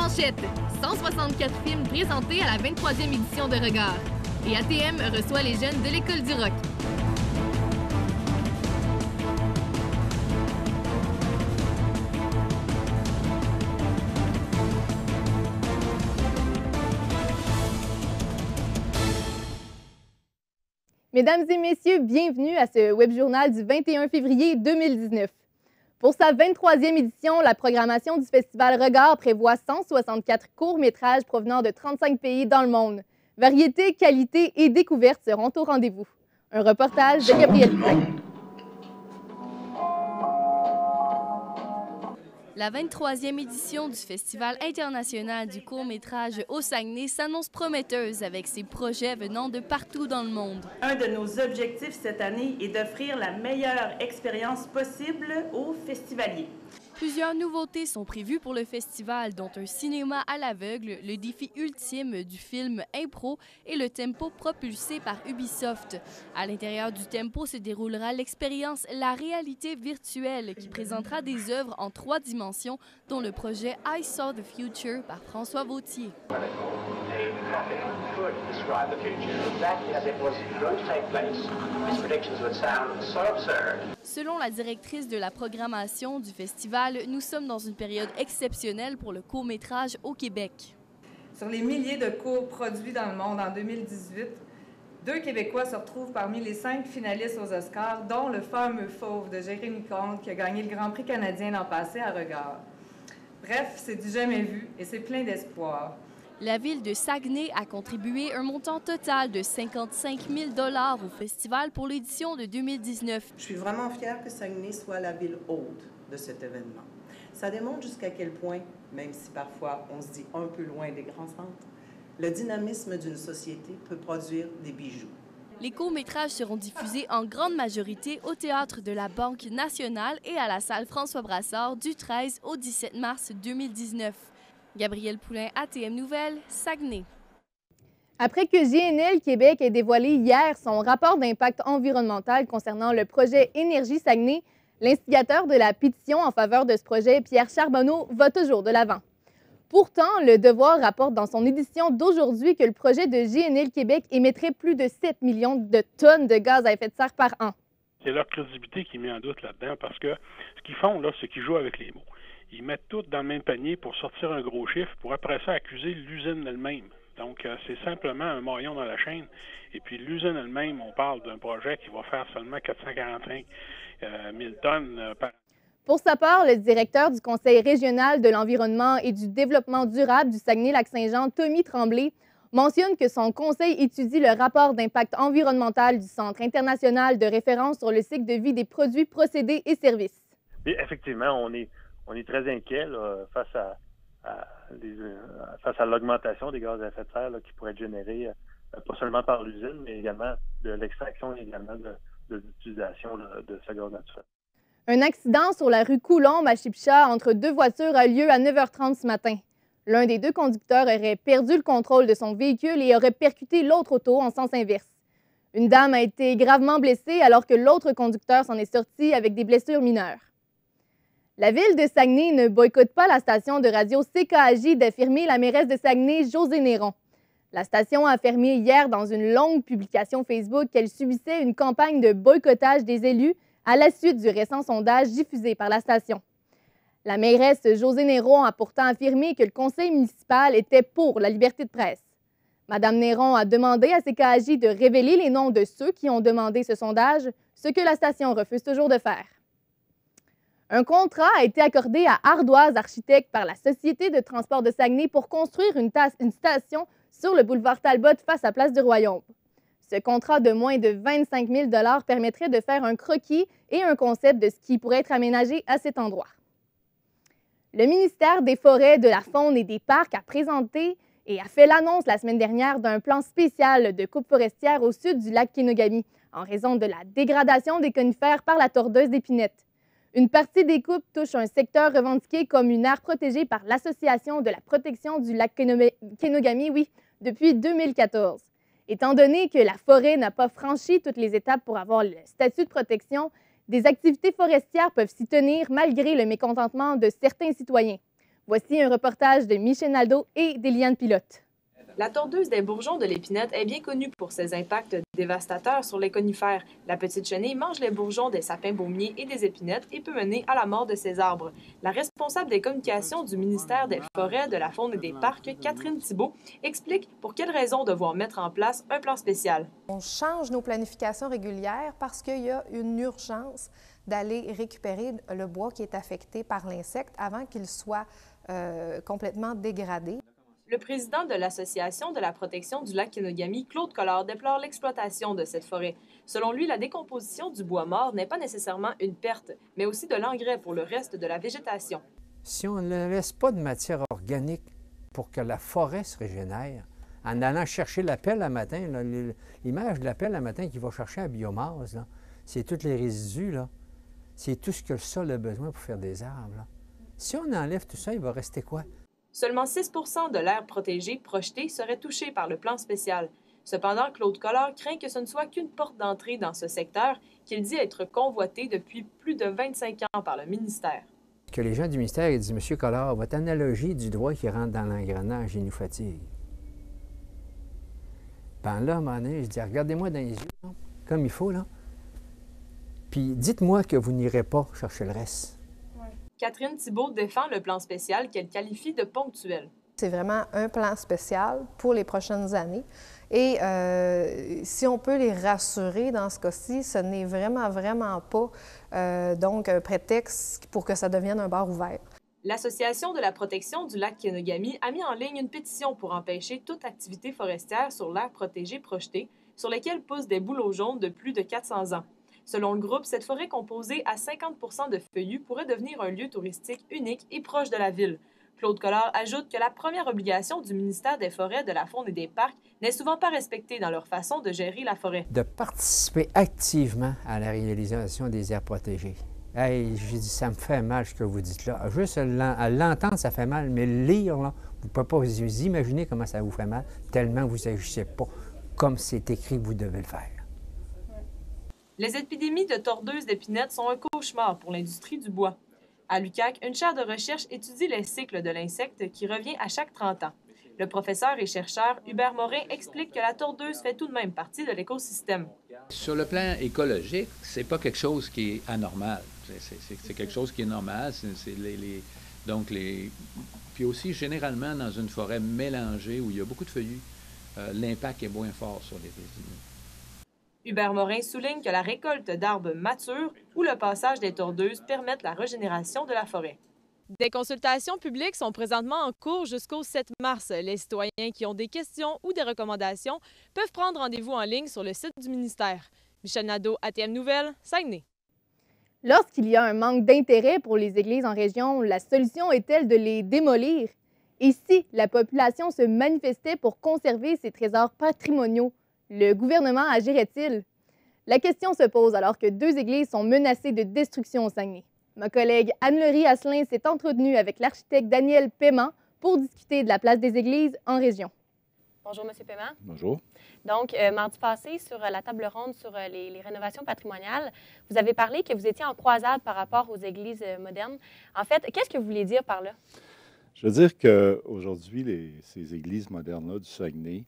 manchettes, 164 films présentés à la 23e édition de Regard. Et ATM reçoit les jeunes de l'École du rock. Mesdames et messieurs, bienvenue à ce webjournal du 21 février 2019. Pour sa 23e édition, la programmation du Festival Regard prévoit 164 courts-métrages provenant de 35 pays dans le monde. Variété, qualité et découverte seront au rendez-vous. Un reportage de Gabriel Poulain. La 23e édition du Festival international du court-métrage au Saguenay s'annonce prometteuse avec ses projets venant de partout dans le monde. Un de nos objectifs cette année est d'offrir la meilleure expérience possible aux festivaliers. Plusieurs nouveautés sont prévues pour le festival, dont un cinéma à l'aveugle, le défi ultime du film Impro et le tempo propulsé par Ubisoft. À l'intérieur du tempo se déroulera l'expérience La réalité virtuelle qui présentera des œuvres en 3 dimensions, dont le projet I Saw the Future par François Vautier. Selon la directrice de la programmation du festival, nous sommes dans une période exceptionnelle pour le court-métrage au Québec. Sur les milliers de courts produits dans le monde en 2018, 2 Québécois se retrouvent parmi les 5 finalistes aux Oscars, dont le fameux Fauve de Jérémy Comte qui a gagné le Grand Prix canadien l'an passé à Regard. Bref, c'est du jamais vu et c'est plein d'espoir. La ville de Saguenay a contribué un montant total de 55 000 $ au festival pour l'édition de 2019. Je suis vraiment fière que Saguenay soit la ville hôte de cet événement. Ça démontre jusqu'à quel point, même si parfois on se dit un peu loin des grands centres, le dynamisme d'une société peut produire des bijoux. Les courts-métrages seront diffusés en grande majorité au Théâtre de la Banque nationale et à la salle François Brassard du 13 au 17 mars 2019. Gabriel Poulain, ATM Nouvelles, Saguenay. Après que GNL Québec ait dévoilé hier son rapport d'impact environnemental concernant le projet Énergie Saguenay, l'instigateur de la pétition en faveur de ce projet, Pierre Charbonneau, va toujours de l'avant. Pourtant, Le Devoir rapporte dans son édition d'aujourd'hui que le projet de GNL Québec émettrait plus de 7 millions de tonnes de gaz à effet de serre par an. C'est leur crédibilité qui est mise en doute là-dedans parce que ce qu'ils font, là, c'est qu'ils jouent avec les mots. Ils mettent tout dans le même panier pour sortir un gros chiffre, pour après ça accuser l'usine elle-même. Donc, c'est simplement un maillon dans la chaîne. Et puis, l'usine elle-même, on parle d'un projet qui va faire seulement 445 000 tonnes par an. Pour sa part, le directeur du Conseil régional de l'environnement et du développement durable du Saguenay-Lac-Saint-Jean, Tommy Tremblay, mentionne que son conseil étudie le rapport d'impact environnemental du Centre international de référence sur le cycle de vie des produits, procédés et services. Et effectivement, on est très inquiet là, face à l'augmentation des gaz à effet de serre là, qui pourrait être générée pas seulement par l'usine, mais également de l'extraction et également de l'utilisation de ce gaz naturel. Un accident sur la rue Coulombe à Chipcha entre 2 voitures a lieu à 9h30 ce matin. L'un des 2 conducteurs aurait perdu le contrôle de son véhicule et aurait percuté l'autre auto en sens inverse. Une dame a été gravement blessée alors que l'autre conducteur s'en est sorti avec des blessures mineures. La ville de Saguenay ne boycotte pas la station de radio CKAJ d'affirmer la mairesse de Saguenay, Josée Néron. La station a affirmé hier dans une longue publication Facebook qu'elle subissait une campagne de boycottage des élus à la suite du récent sondage diffusé par la station. La mairesse Josée Néron a pourtant affirmé que le conseil municipal était pour la liberté de presse. Madame Néron a demandé à CKAJ de révéler les noms de ceux qui ont demandé ce sondage, ce que la station refuse toujours de faire. Un contrat a été accordé à Ardoise Architectes par la Société de transport de Saguenay pour construire une station sur le boulevard Talbot face à Place du Royaume. Ce contrat de moins de 25 000 $ permettrait de faire un croquis et un concept de ce qui pourrait être aménagé à cet endroit. Le ministère des Forêts, de la Faune et des Parcs a présenté et a fait l'annonce la semaine dernière d'un plan spécial de coupe forestière au sud du lac Kenogami en raison de la dégradation des conifères par la tordeuse d'épinette. Une partie des coupes touche un secteur revendiqué comme une aire protégée par l'Association de la protection du lac Kenogami, depuis 2014. Étant donné que la forêt n'a pas franchi toutes les étapes pour avoir le statut de protection, des activités forestières peuvent s'y tenir malgré le mécontentement de certains citoyens. Voici un reportage de Michel Nadeau et d'Éliane Pilote. La tordeuse des bourgeons de l'épinette est bien connue pour ses impacts dévastateurs sur les conifères. La petite chenille mange les bourgeons des sapins baumiers et des épinettes et peut mener à la mort de ces arbres. La responsable des communications du ministère des Forêts, de la Faune et des Parcs, Catherine Thibault, explique pour quelles raisons devoir mettre en place un plan spécial. On change nos planifications régulières parce qu'il y a une urgence d'aller récupérer le bois qui est affecté par l'insecte avant qu'il soit complètement dégradé. Le président de l'Association de la protection du lac Kenogami, Claude Collard, déplore l'exploitation de cette forêt. Selon lui, la décomposition du bois mort n'est pas nécessairement une perte, mais aussi de l'engrais pour le reste de la végétation. Si on ne laisse pas de matière organique pour que la forêt se régénère, en allant chercher la pelle à matin, l'image de la pelle à matin qui va chercher la biomasse, c'est tous les résidus, c'est tout ce que le sol a besoin pour faire des arbres. Si on enlève tout ça, il va rester quoi? Seulement 6 % de l'aire protégée projetée serait touchée par le plan spécial. Cependant, Claude Collard craint que ce ne soit qu'une porte d'entrée dans ce secteur qu'il dit être convoité depuis plus de 25 ans par le ministère. Que les gens du ministère ils disent « Monsieur Collard, votre analogie du doigt qui rentre dans l'engrenage, il nous fatigue. » Ben là, à un moment donné, je dis « Regardez-moi dans les yeux, là, comme il faut, là. Puis dites-moi que vous n'irez pas chercher le reste. » Catherine Thibault défend le plan spécial qu'elle qualifie de ponctuel. C'est vraiment un plan spécial pour les prochaines années. Et si on peut les rassurer dans ce cas-ci, ce n'est vraiment pas donc un prétexte pour que ça devienne un bar ouvert. L'Association de la protection du lac Kenogami a mis en ligne une pétition pour empêcher toute activité forestière sur l'aire protégée projetée, sur lesquelles poussent des bouleaux jaunes de plus de 400 ans. Selon le groupe, cette forêt composée à 50 % de feuillus pourrait devenir un lieu touristique unique et proche de la ville. Claude Collard ajoute que la première obligation du ministère des Forêts, de la Faune et des Parcs n'est souvent pas respectée dans leur façon de gérer la forêt. De participer activement à la réalisation des aires protégées. Hey, j'ai dit, ça me fait mal ce que vous dites là. Juste à l'entendre, ça fait mal, mais lire, là, vous ne pouvez pas vous imaginer comment ça vous fait mal, tellement vous n'agissez pas comme c'est écrit que vous devez le faire. Les épidémies de tordeuses d'épinettes sont un cauchemar pour l'industrie du bois. À l'UQAC, une chaire de recherche étudie les cycles de l'insecte qui revient à chaque 30 ans. Le professeur et chercheur Hubert Morin explique que la tordeuse fait tout de même partie de l'écosystème. Sur le plan écologique, c'est pas quelque chose qui est anormal. C'est quelque chose qui est normal. Puis aussi, généralement, dans une forêt mélangée où il y a beaucoup de feuillus, l'impact est moins fort sur les résidus. Hubert Morin souligne que la récolte d'arbres matures ou le passage des tordeuses permettent la régénération de la forêt. Des consultations publiques sont présentement en cours jusqu'au 7 mars. Les citoyens qui ont des questions ou des recommandations peuvent prendre rendez-vous en ligne sur le site du ministère. Michel Nadeau, ATM Nouvelles, Saguenay. Lorsqu'il y a un manque d'intérêt pour les églises en région, la solution est-elle de les démolir? Et si la population se manifestait pour conserver ses trésors patrimoniaux, le gouvernement agirait-il? La question se pose alors que 2 églises sont menacées de destruction au Saguenay. Ma collègue Anne-Laurie Asselin s'est entretenue avec l'architecte Daniel Paiement pour discuter de la place des églises en région. Bonjour, M. Paiement. Bonjour. Donc, mardi passé, sur la table ronde sur les rénovations patrimoniales, vous avez parlé que vous étiez en croisade par rapport aux églises modernes. En fait, qu'est-ce que vous voulez dire par là? Je veux dire qu'aujourd'hui, ces églises modernes-là du Saguenay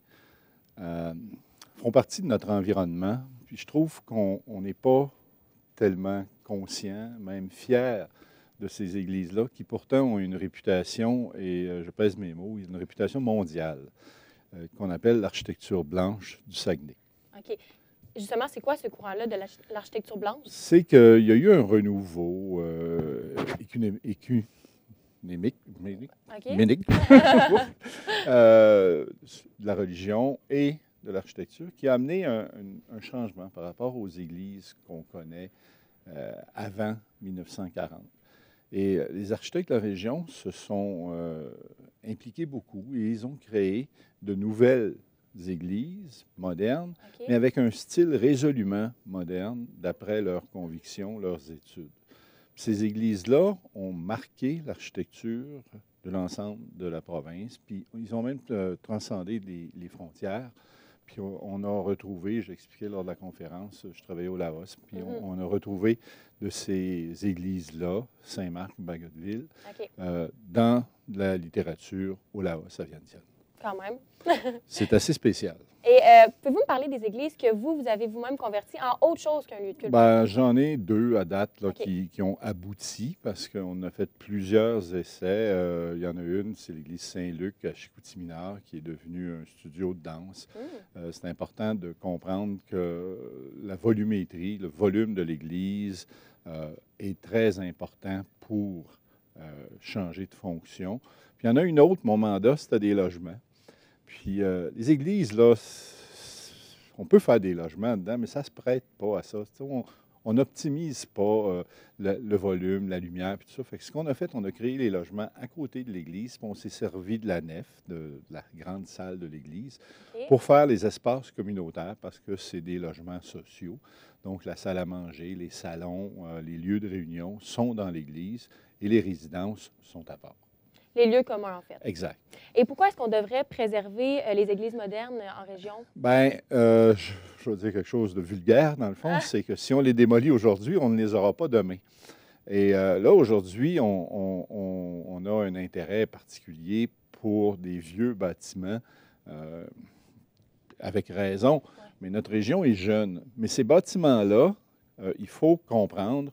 font partie de notre environnement. Puis je trouve qu'on n'est pas tellement conscient, même fier de ces églises-là, qui pourtant ont une réputation, et je pèse mes mots, une réputation mondiale, qu'on appelle l'architecture blanche du Saguenay. OK. Justement, c'est quoi ce courant-là de l'architecture blanche? C'est qu'il y a eu un renouveau ménique de la religion et de l'architecture qui a amené un changement par rapport aux églises qu'on connaît avant 1940. Et les architectes de la région se sont impliqués beaucoup et ils ont créé de nouvelles églises modernes, mais avec un style résolument moderne d'après leurs convictions, leurs études. Ces églises-là ont marqué l'architecture de l'ensemble de la province, puis ils ont même transcendé les frontières. puis on a retrouvé, j'expliquais lors de la conférence, je travaillais au Laos, puis on a retrouvé de ces églises-là, Saint-Marc, Bagotville, dans la littérature au Laos, à Vientiane. Quand même. C'est assez spécial. Et pouvez-vous me parler des églises que vous avez vous-même converties en autre chose qu'un lieu de culte? Ben, j'en ai 2 à date là, qui ont abouti parce qu'on a fait plusieurs essais. Il y en a une, c'est l'église Saint-Luc à Chicoutimi-Nord qui est devenue un studio de danse. C'est important de comprendre que la volumétrie, le volume de l'église est très important pour changer de fonction. Puis il y en a une autre, mon mandat, c'était des logements. Puis les églises, là, on peut faire des logements dedans, mais ça ne se prête pas à ça. On n'optimise pas le volume, la lumière, puis tout ça. Fait que ce qu'on a fait, on a créé les logements à côté de l'église, puis on s'est servi de la nef, de la grande salle de l'église, pour faire les espaces communautaires, parce que c'est des logements sociaux. Donc, la salle à manger, les salons, les lieux de réunion sont dans l'église et les résidences sont à part. Les lieux communs, en fait. Exact. Et pourquoi est-ce qu'on devrait préserver les églises modernes en région? Bien, je veux dire quelque chose de vulgaire, dans le fond, c'est que si on les démolit aujourd'hui, on ne les aura pas demain. Et là, aujourd'hui, on a un intérêt particulier pour des vieux bâtiments, avec raison, mais notre région est jeune. Mais ces bâtiments-là, il faut comprendre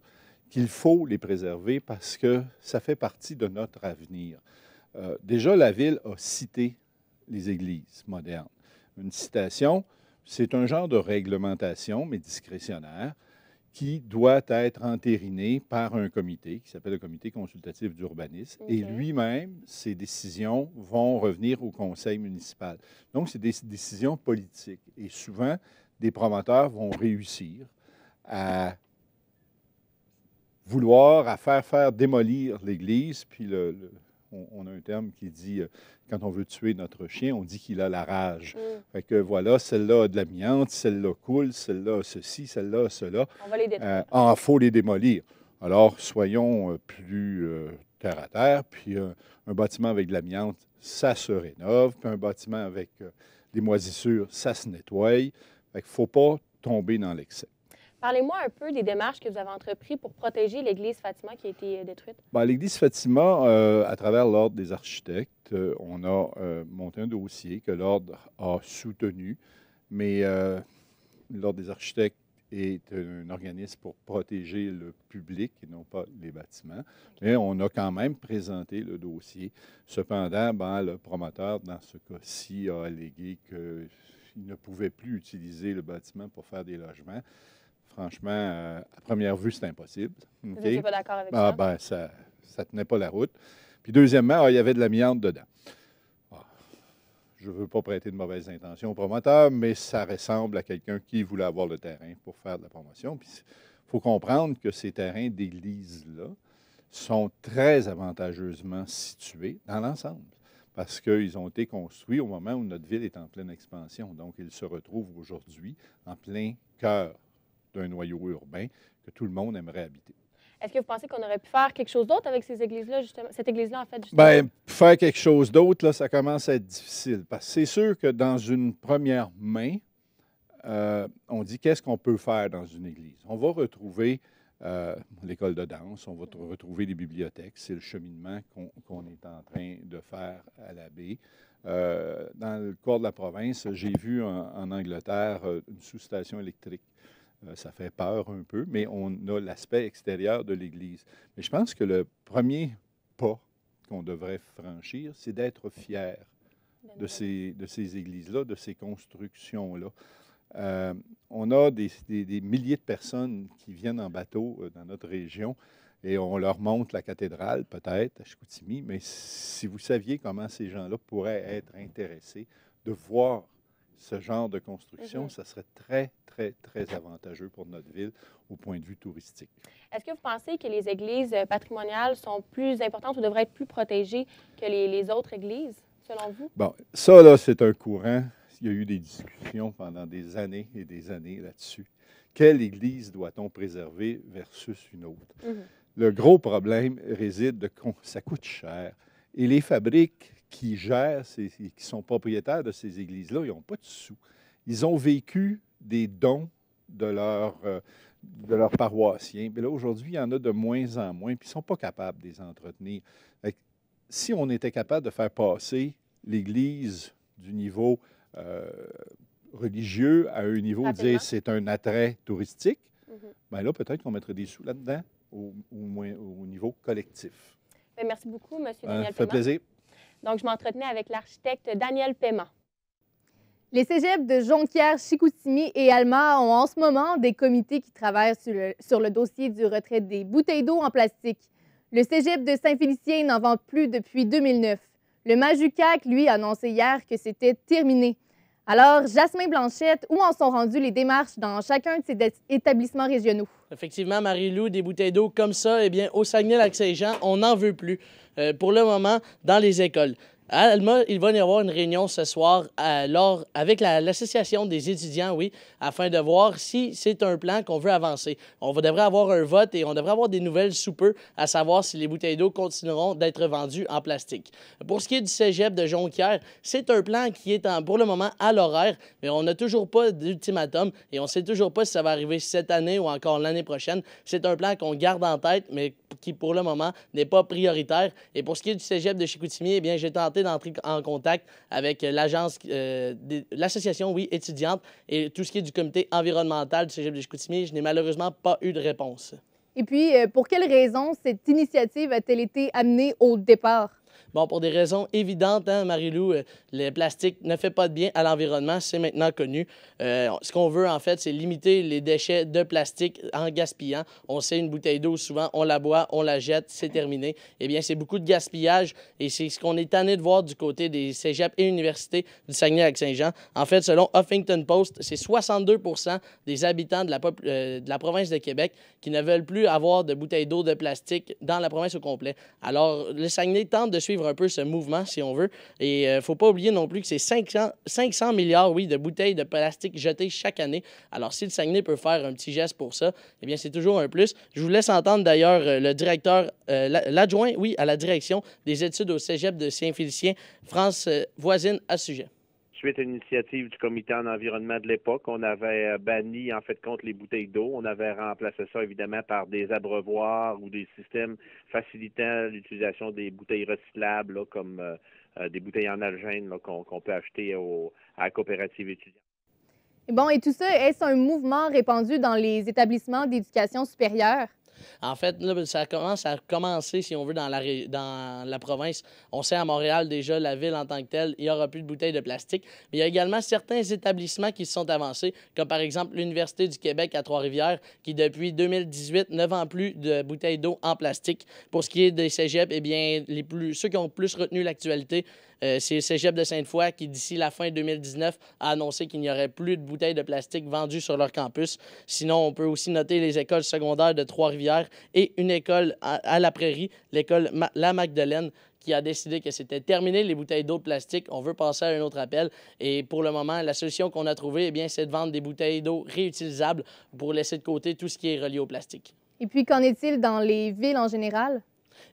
qu'il faut les préserver parce que ça fait partie de notre avenir. Déjà, la Ville a cité les églises modernes. Une citation, c'est un genre de réglementation, mais discrétionnaire, qui doit être entériné par un comité qui s'appelle le Comité consultatif d'urbanisme. Et lui-même, ses décisions vont revenir au conseil municipal. Donc, c'est des décisions politiques. Et souvent, des promoteurs vont réussir à vouloir, à faire démolir l'Église, puis on a un terme qui dit, quand on veut tuer notre chien, on dit qu'il a la rage. Fait que voilà, celle-là a de l'amiante, celle-là coule, celle-là a ceci, celle-là a cela. On va les détruire. Il faut les démolir. Alors, soyons plus terre à terre, puis un bâtiment avec de l'amiante, ça se rénove, puis un bâtiment avec des moisissures, ça se nettoie. Fait qu'il ne faut pas tomber dans l'excès. Parlez-moi un peu des démarches que vous avez entreprises pour protéger l'église Fatima qui a été détruite. Bien, l'église Fatima, à travers l'Ordre des architectes, on a monté un dossier que l'Ordre a soutenu, mais l'Ordre des architectes est un organisme pour protéger le public et non pas les bâtiments. Mais on a quand même présenté le dossier. Cependant, le promoteur, dans ce cas-ci, a allégué qu'il ne pouvait plus utiliser le bâtiment pour faire des logements. Franchement, à première vue, c'est impossible. Vous n'étiez pas d'accord avec ça? Ça ne tenait pas la route. Puis deuxièmement, il y avait de l'amiante dedans. Je ne veux pas prêter de mauvaises intentions au promoteur, mais ça ressemble à quelqu'un qui voulait avoir le terrain pour faire de la promotion. Puis il faut comprendre que ces terrains d'église-là sont très avantageusement situés dans l'ensemble, parce qu'ils ont été construits au moment où notre ville est en pleine expansion. Donc, ils se retrouvent aujourd'hui en plein cœur d'un noyau urbain que tout le monde aimerait habiter. Est-ce que vous pensez qu'on aurait pu faire quelque chose d'autre avec ces églises-là, justement? Cette église-là, en fait, justement? Bien, faire quelque chose d'autre, là, ça commence à être difficile. Parce que c'est sûr que dans une première main, on dit qu'est-ce qu'on peut faire dans une église. On va retrouver l'école de danse, on va retrouver les bibliothèques. C'est le cheminement qu'on est en train de faire à la baie. Dans le corps de la province, j'ai vu en Angleterre une sous-station électrique. Ça fait peur un peu, mais on a l'aspect extérieur de l'Église. Mais je pense que le premier pas qu'on devrait franchir, c'est d'être fier de ces églises-là, de ces constructions-là. On a des milliers de personnes qui viennent en bateau dans notre région et on leur montre la cathédrale, peut-être, à Chicoutimi, mais si vous saviez comment ces gens-là pourraient être intéressés de voir ce genre de construction, ça serait très, très, très avantageux pour notre ville au point de vue touristique. Est-ce que vous pensez que les églises patrimoniales sont plus importantes ou devraient être plus protégées que les autres églises, selon vous? Bon, ça, là, c'est un courant. Il y a eu des discussions pendant des années et des années là-dessus. Quelle église doit-on préserver versus une autre? Le gros problème réside de que ça coûte cher. Et les fabriques qui gèrent, qui sont propriétaires de ces églises-là, ils n'ont pas de sous. ils ont vécu des dons de leurs paroissiens. Mais là, aujourd'hui, il y en a de moins en moins, puis ils ne sont pas capables de les entretenir. Si on était capable de faire passer l'Église du niveau religieux à un niveau, dire c'est un attrait touristique, bien là, peut-être qu'on mettrait des sous là-dedans au niveau collectif. Bien, merci beaucoup, M. Daniel Paiement. Ça fait plaisir. Donc, je m'entretenais avec l'architecte Daniel Paiement. Les cégeps de Jonquière, Chicoutimi et Alma ont en ce moment des comités qui travaillent sur le dossier du retrait des bouteilles d'eau en plastique. Le cégep de Saint-Félicien n'en vend plus depuis 2009. Le Majucac, lui, a annoncé hier que c'était terminé. Alors, Jasmin Blanchette, où en sont rendues les démarches dans chacun de ces établissements régionaux? Effectivement, Marie-Lou, des bouteilles d'eau comme ça, eh bien, au Saguenay-Lac-Saint-Jean, on n'en veut plus. Pour le moment, dans les écoles. À Alma, il va y avoir une réunion ce soir avec l'association des étudiants, oui, afin de voir si c'est un plan qu'on veut avancer. On devrait avoir un vote et on devrait avoir des nouvelles sous peu, à savoir si les bouteilles d'eau continueront d'être vendues en plastique. Pour ce qui est du cégep de Jonquière, c'est un plan qui est pour le moment à l'horaire, mais on n'a toujours pas d'ultimatum et on ne sait toujours pas si ça va arriver cette année ou encore l'année prochaine. C'est un plan qu'on garde en tête, mais qui pour le moment n'est pas prioritaire. Et pour ce qui est du cégep de Chicoutimi, eh bien, j'ai tenté d'entrer en contact avec l'association, oui, étudiante et tout ce qui est du comité environnemental du cégep de Chicoutimi. Je n'ai malheureusement pas eu de réponse. Et puis, pour quelles raisons cette initiative a-t-elle été amenée au départ? Bon, pour des raisons évidentes, hein, Marie-Lou, le plastique ne fait pas de bien à l'environnement, c'est maintenant connu. Ce qu'on veut, en fait, c'est limiter les déchets de plastique en gaspillant. On sait, une bouteille d'eau, souvent, on la boit, on la jette, c'est terminé. Eh bien, c'est beaucoup de gaspillage et c'est ce qu'on est tanné de voir du côté des cégeps et universités du Saguenay-Lac-Saint-Jean. En fait, selon Huffington Post, c'est 62 des habitants de la province de Québec qui ne veulent plus avoir de bouteilles d'eau de plastique dans la province au complet. Alors, le Saguenay tente de suivre un peu ce mouvement, si on veut. Et il ne faut pas oublier non plus que c'est 500 milliards, oui, de bouteilles de plastique jetées chaque année. Alors, si le Saguenay peut faire un petit geste pour ça, eh bien, c'est toujours un plus. Je vous laisse entendre d'ailleurs le directeur, l'adjoint, oui, à la direction des études au cégep de Saint-Félicien, France Voisine, à ce sujet. Suite à une initiative du comité en environnement de l'époque, on avait banni, en fait, contre les bouteilles d'eau. On avait remplacé ça, évidemment, par des abreuvoirs ou des systèmes facilitant l'utilisation des bouteilles recyclables, là, comme des bouteilles en algène qu'on peut acheter à la coopérative étudiante. Bon, et tout ça, est-ce un mouvement répandu dans les établissements d'éducation supérieure? En fait, là, ça commence à commencer, si on veut, dans la province. On sait à Montréal, déjà, la ville en tant que telle, il n'y aura plus de bouteilles de plastique. Mais il y a également certains établissements qui se sont avancés, comme par exemple l'Université du Québec à Trois-Rivières, qui depuis 2018 ne vend plus de bouteilles d'eau en plastique. Pour ce qui est des cégeps, eh bien, ceux qui ont plus retenu l'actualité, c'est le cégep de Sainte-Foy qui, d'ici la fin 2019, a annoncé qu'il n'y aurait plus de bouteilles de plastique vendues sur leur campus. Sinon, on peut aussi noter les écoles secondaires de Trois-Rivières et une école à la Prairie, l'école La Magdeleine, qui a décidé que c'était terminé les bouteilles d'eau de plastique. On veut passer à un autre appel. Et pour le moment, la solution qu'on a trouvée, eh bien, c'est de vendre des bouteilles d'eau réutilisables pour laisser de côté tout ce qui est relié au plastique. Et puis, qu'en est-il dans les villes en général?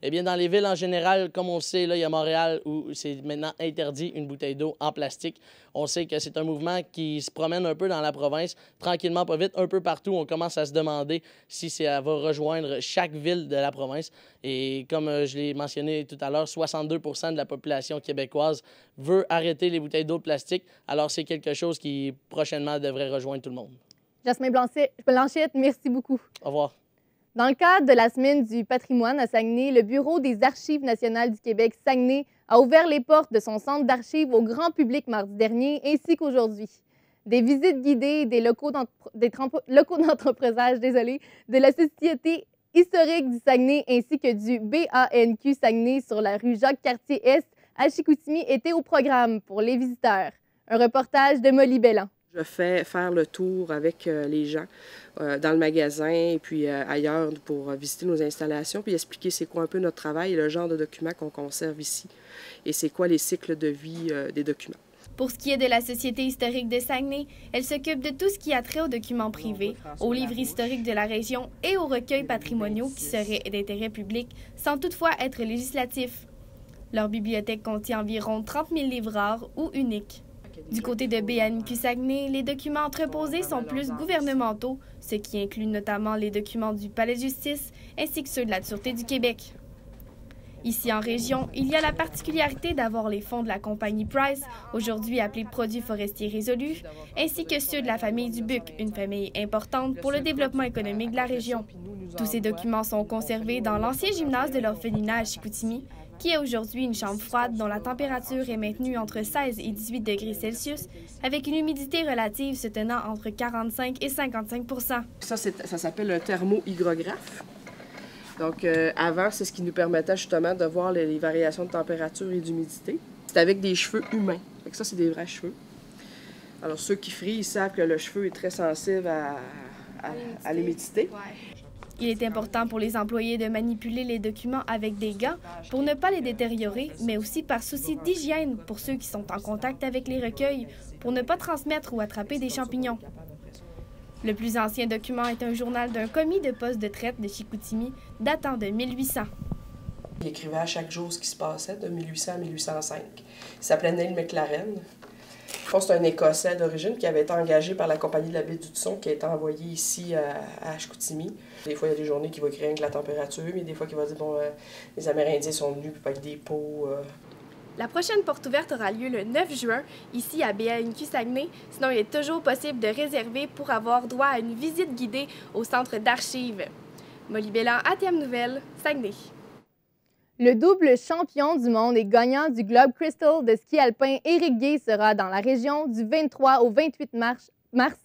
Eh bien, dans les villes en général, comme on le sait, là, il y a Montréal où c'est maintenant interdit une bouteille d'eau en plastique. On sait que c'est un mouvement qui se promène un peu dans la province, tranquillement, pas vite, un peu partout. On commence à se demander si ça va rejoindre chaque ville de la province. Et comme je l'ai mentionné tout à l'heure, 62 de la population québécoise veut arrêter les bouteilles d'eau de plastique. Alors, c'est quelque chose qui, prochainement, devrait rejoindre tout le monde. Jasmin Blanchette, merci beaucoup. Au revoir. Dans le cadre de la Semaine du patrimoine à Saguenay, le Bureau des Archives nationales du Québec, Saguenay, a ouvert les portes de son centre d'archives au grand public mardi dernier, ainsi qu'aujourd'hui. Des visites guidées des locaux d'entreposage de la Société historique du Saguenay ainsi que du BANQ Saguenay sur la rue Jacques-Cartier-Est à Chicoutimi étaient au programme pour les visiteurs. Un reportage de Molly Belland. Je fais faire le tour avec les gens dans le magasin et puis ailleurs pour visiter nos installations puis expliquer c'est quoi un peu notre travail et le genre de documents qu'on conserve ici et c'est quoi les cycles de vie des documents. Pour ce qui est de la Société historique de Saguenay, elle s'occupe de tout ce qui a trait aux documents privés, aux livres historiques de la région et aux recueils patrimoniaux qui seraient d'intérêt public sans toutefois être législatifs. Leur bibliothèque contient environ 30 000 livres rares ou uniques. Du côté de BANQ-Saguenay, les documents entreposés sont plus gouvernementaux, ce qui inclut notamment les documents du Palais de justice ainsi que ceux de la Sûreté du Québec. Ici en région, il y a la particularité d'avoir les fonds de la compagnie Price, aujourd'hui appelée Produits forestiers résolus, ainsi que ceux de la famille Dubuc, une famille importante pour le développement économique de la région. Tous ces documents sont conservés dans l'ancien gymnase de l'orphelinat à Chicoutimi, qui est aujourd'hui une chambre froide dont la température est maintenue entre 16 et 18 degrés Celsius, avec une humidité relative se tenant entre 45 et 55 Ça s'appelle un thermohygrographe. Donc, avant, c'est ce qui nous permettait justement de voir les variations de température et d'humidité. C'est avec des cheveux humains. Fait que ça, c'est des vrais cheveux. Alors, ceux qui frient, ils savent que le cheveu est très sensible à l'humidité. Il est important pour les employés de manipuler les documents avec des gants pour ne pas les détériorer, mais aussi par souci d'hygiène pour ceux qui sont en contact avec les recueils, pour ne pas transmettre ou attraper des champignons. Le plus ancien document est un journal d'un commis de poste de traite de Chicoutimi datant de 1800. Il écrivait à chaque jour ce qui se passait de 1800 à 1805. Il s'appelait Neil McLaren. Je pense que c'est un Écossais d'origine qui avait été engagé par la compagnie de la baie du Hudson qui a été envoyé ici à Chicoutimi. Des fois, il y a des journées qui vont écrire avec la température, mais des fois, il va dire, bon, les Amérindiens sont venus avec des pots. La prochaine porte ouverte aura lieu le 9 juin, ici à BANQ-Saguenay. Sinon, il est toujours possible de réserver pour avoir droit à une visite guidée au centre d'archives. Molly Bellan, ATM Nouvelles, Saguenay. Le double champion du monde et gagnant du Globe Crystal de ski alpin Éric Guay sera dans la région du 23 au 28 mars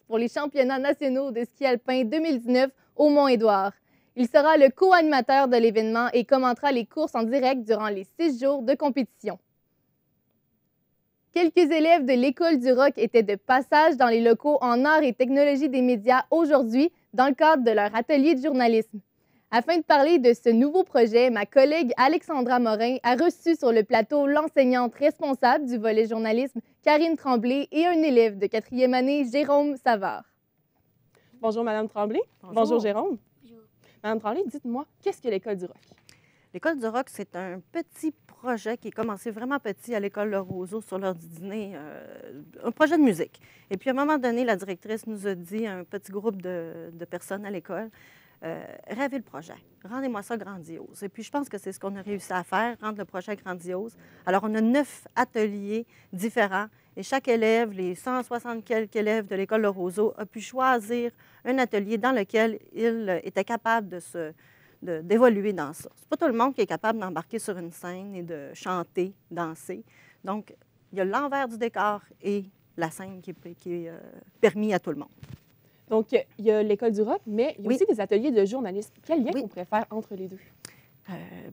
pour les championnats nationaux de ski alpin 2019 au Mont-Édouard. Il sera le co-animateur de l'événement et commentera les courses en direct durant les 6 jours de compétition. Quelques élèves de l'École du rock étaient de passage dans les locaux en arts et technologies des médias aujourd'hui dans le cadre de leur atelier de journalisme. Afin de parler de ce nouveau projet, ma collègue Alexandra Morin a reçu sur le plateau l'enseignante responsable du volet journalisme, Karine Tremblay, et un élève de 4e année, Jérôme Savard. Bonjour, Madame Tremblay. Bonjour, Jérôme. Bonjour. Madame Tremblay, dites-moi, qu'est-ce que l'École du rock? L'École du rock, c'est un petit projet qui est commencé vraiment petit à l'École Le Roseau sur l'heure du dîner, un projet de musique. Et puis, à un moment donné, la directrice nous a dit, un petit groupe de personnes à l'école, rêvez le projet, rendez-moi ça grandiose. Et puis, je pense que c'est ce qu'on a réussi à faire, rendre le projet grandiose. Alors, on a 9 ateliers différents et chaque élève, les 160 quelques élèves de l'École Le Roseau, a pu choisir un atelier dans lequel il était capable d'évoluer dans ça. C'est pas tout le monde qui est capable d'embarquer sur une scène et de chanter, danser. Donc, il y a l'envers du décor et la scène qui est permis à tout le monde. Donc, il y a l'École du rock, mais il y a aussi des ateliers de journalisme. Quel lien on pourrait faire entre les deux?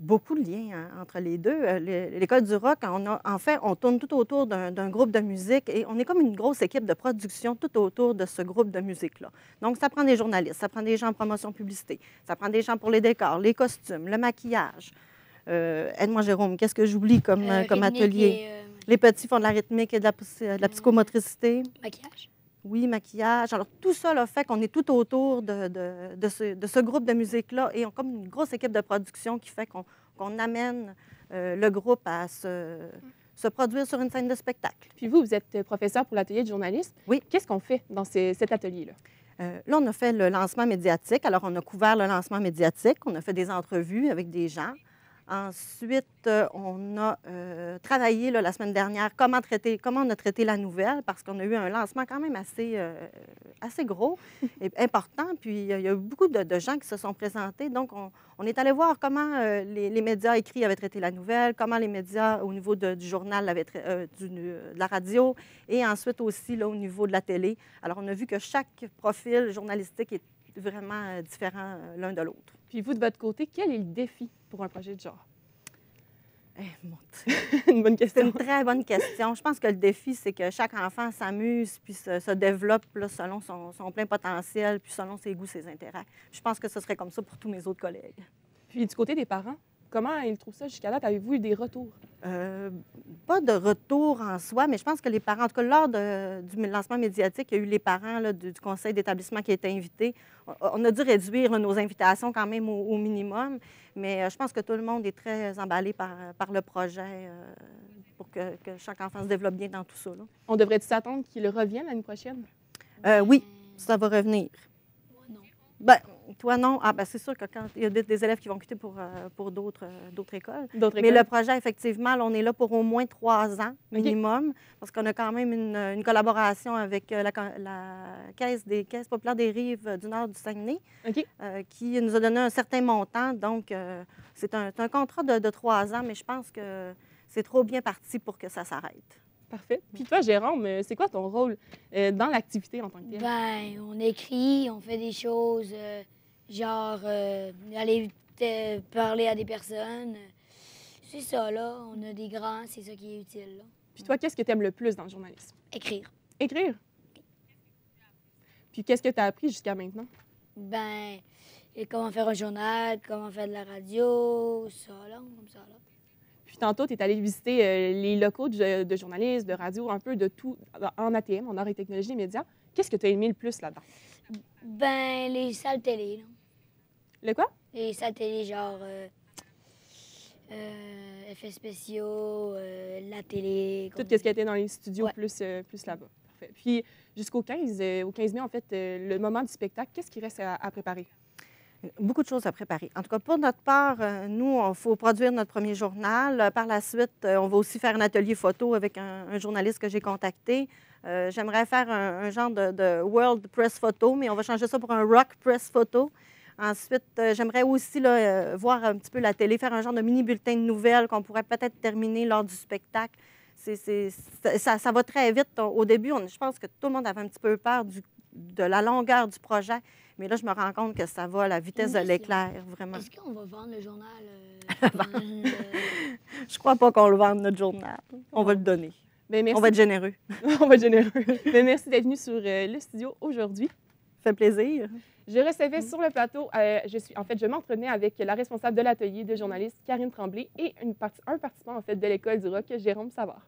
Beaucoup de liens entre les deux. L'École du rock, on tourne tout autour d'un groupe de musique et on est comme une grosse équipe de production tout autour de ce groupe de musique-là. Donc, ça prend des journalistes, ça prend des gens en promotion publicité, ça prend des gens pour les décors, les costumes, le maquillage. Aide-moi, Jérôme, qu'est-ce que j'oublie comme atelier? Les petits font de la rythmique et de la psychomotricité. Maquillage? Oui, maquillage. Alors, tout ça là, fait qu'on est tout autour de ce groupe de musique-là et on a comme une grosse équipe de production qui fait qu'on amène le groupe à se produire sur une scène de spectacle. Puis vous êtes professeur pour l'atelier de journalisme. Oui. Qu'est-ce qu'on fait dans cet atelier-là? Là, on a fait le lancement médiatique. Alors, on a couvert le lancement médiatique. On a fait des entrevues avec des gens. Ensuite, on a travaillé la semaine dernière comment on a traité la nouvelle, parce qu'on a eu un lancement quand même assez gros et important. Puis, il y a eu beaucoup de gens qui se sont présentés. Donc, on est allé voir comment les médias écrits avaient traité la nouvelle, comment les médias au niveau du journal, de la radio, et ensuite aussi là, au niveau de la télé. Alors, on a vu que chaque profil journalistique est vraiment différent l'un de l'autre. Puis vous, de votre côté, quel est le défi pour un projet de genre? Une bonne question. C'est une très bonne question. Je pense que le défi, c'est que chaque enfant s'amuse puis se développe là, selon son plein potentiel puis selon ses goûts, ses intérêts. Je pense que ce serait comme ça pour tous mes autres collègues. Puis du côté des parents, comment ils trouvent ça jusqu'à date? Avez-vous eu des retours? Pas de retour en soi, mais je pense que les parents, en tout cas, lors du lancement médiatique, il y a eu les parents là, du conseil d'établissement qui étaient invités. On a dû réduire nos invitations quand même au minimum, mais je pense que tout le monde est très emballé par le projet pour que chaque enfant se développe bien dans tout ça. Là. On devrait-tu s'attendre qu'il revienne l'année prochaine? Oui, ça va revenir. Ben, toi, non. Ah, ben, c'est sûr que quand il y a des élèves qui vont quitter pour d'autres écoles. Mais le projet, effectivement, là, on est là pour au moins 3 ans minimum, parce qu'on a quand même une collaboration avec la Caisse des Caisses populaires des Rives du Nord du Saguenay, qui nous a donné un certain montant. Donc, c'est un contrat de 3 ans, mais je pense que c'est trop bien parti pour que ça s'arrête. Parfait. Puis toi, Jérôme, c'est quoi ton rôle dans l'activité en tant que tel? Ben, on écrit, on fait des choses, genre aller parler à des personnes. C'est ça, là. On a des grands, c'est ça qui est utile, là. Puis toi, qu'est-ce que tu aimes le plus dans le journalisme? Écrire. Écrire? Puis qu'est-ce que tu as appris jusqu'à maintenant? Ben, comment faire un journal, comment faire de la radio, ça, là, comme ça, là. Puis tantôt, tu es allé visiter les locaux de journalistes, de radio, un peu de tout en ATM, en arts et technologies et médias. Qu'est-ce que tu as aimé le plus là-dedans? Ben, les salles télé, là. Le quoi? Les salles télé, genre effets spéciaux, la télé. Tout ce qui a été dans les studios plus là-bas. Parfait. Puis jusqu'au 15 mai, en fait, le moment du spectacle, qu'est-ce qui reste à préparer? Beaucoup de choses à préparer. En tout cas, pour notre part, nous, il faut produire notre premier journal. Par la suite, on va aussi faire un atelier photo avec un journaliste que j'ai contacté. J'aimerais faire un genre de World Press Photo, mais on va changer ça pour un Rock Press Photo. Ensuite, j'aimerais aussi là, voir un petit peu la télé, faire un genre de mini-bulletin de nouvelles qu'on pourrait peut-être terminer lors du spectacle. Ça va très vite. Au début, je pense que tout le monde avait un petit peu peur de la longueur du projet. Mais là, je me rends compte que ça va à la vitesse de l'éclair, vraiment. Est-ce qu'on va vendre le journal? Je crois pas qu'on le vende, notre journal. On va le donner. Bien, merci. On va être généreux. On va être généreux. Bien, merci d'être venu sur le studio aujourd'hui. Ça fait plaisir. Je recevais sur le plateau, je m'entretenais avec la responsable de l'atelier de journaliste, Karine Tremblay, et un participant en fait, de l'École du rock, Jérôme Savard.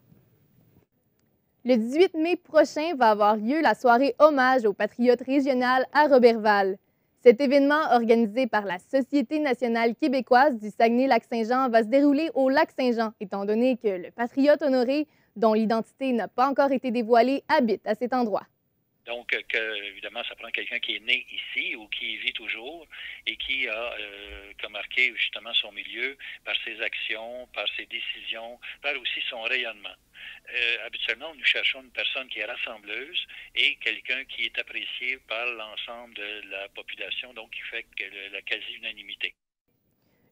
Le 18 mai prochain va avoir lieu la soirée hommage aux patriotes régionales à Roberval. Cet événement, organisé par la Société nationale québécoise du Saguenay-Lac-Saint-Jean, va se dérouler au Lac-Saint-Jean, étant donné que le patriote honoré, dont l'identité n'a pas encore été dévoilée, habite à cet endroit. Donc, évidemment, ça prend quelqu'un qui est né ici ou qui y vit toujours et qui a marqué justement son milieu par ses actions, par ses décisions, par aussi son rayonnement. Habituellement, nous cherchons une personne qui est rassembleuse et quelqu'un qui est apprécié par l'ensemble de la population, donc qui fait la quasi-unanimité.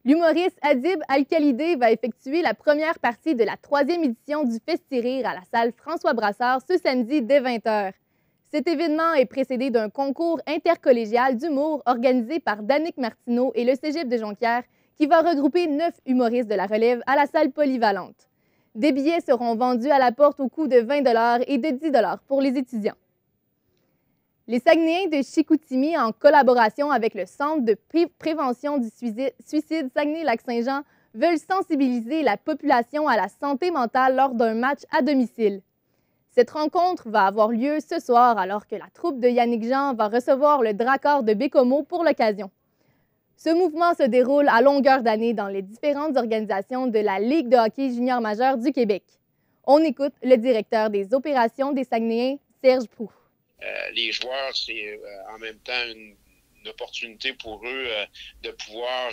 L'humoriste Adib Al-Khalidé va effectuer la première partie de la 3e édition du Festi-Rire à la salle François Brassard ce samedi dès 20h. Cet événement est précédé d'un concours intercollégial d'humour organisé par Danick Martineau et le Cégep de Jonquière qui va regrouper 9 humoristes de la relève à la salle polyvalente. Des billets seront vendus à la porte au coût de 20 $ et de 10 $ pour les étudiants. Les Saguenayens de Chicoutimi, en collaboration avec le Centre de prévention du suicide Saguenay-Lac-Saint-Jean, veulent sensibiliser la population à la santé mentale lors d'un match à domicile. Cette rencontre va avoir lieu ce soir alors que la troupe de Yannick Jean va recevoir le Dracor de Bécomo pour l'occasion. Ce mouvement se déroule à longueur d'année dans les différentes organisations de la Ligue de hockey junior majeur du Québec. On écoute le directeur des opérations des Saguenayens, Serge Proux. Les joueurs, c'est en même temps une opportunité pour eux de pouvoir,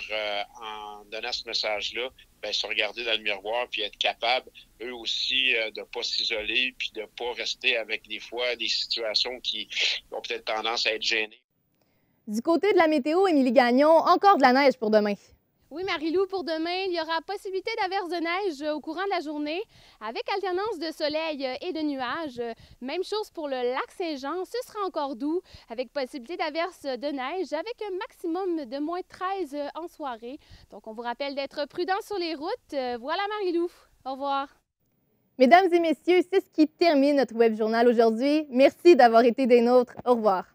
en donnant ce message-là, se regarder dans le miroir puis être capable, eux aussi, de ne pas s'isoler puis de ne pas rester avec des fois des situations qui ont peut-être tendance à être gênées. Du côté de la météo, Émilie Gagnon, encore de la neige pour demain. Oui, Marie-Lou, pour demain, il y aura possibilité d'averses de neige au courant de la journée, avec alternance de soleil et de nuages. Même chose pour le lac Saint-Jean, ce sera encore doux, avec possibilité d'averses de neige, avec un maximum de moins 13 en soirée. Donc, on vous rappelle d'être prudent sur les routes. Voilà, Marie-Lou. Au revoir. Mesdames et messieurs, c'est ce qui termine notre web journal aujourd'hui. Merci d'avoir été des nôtres. Au revoir.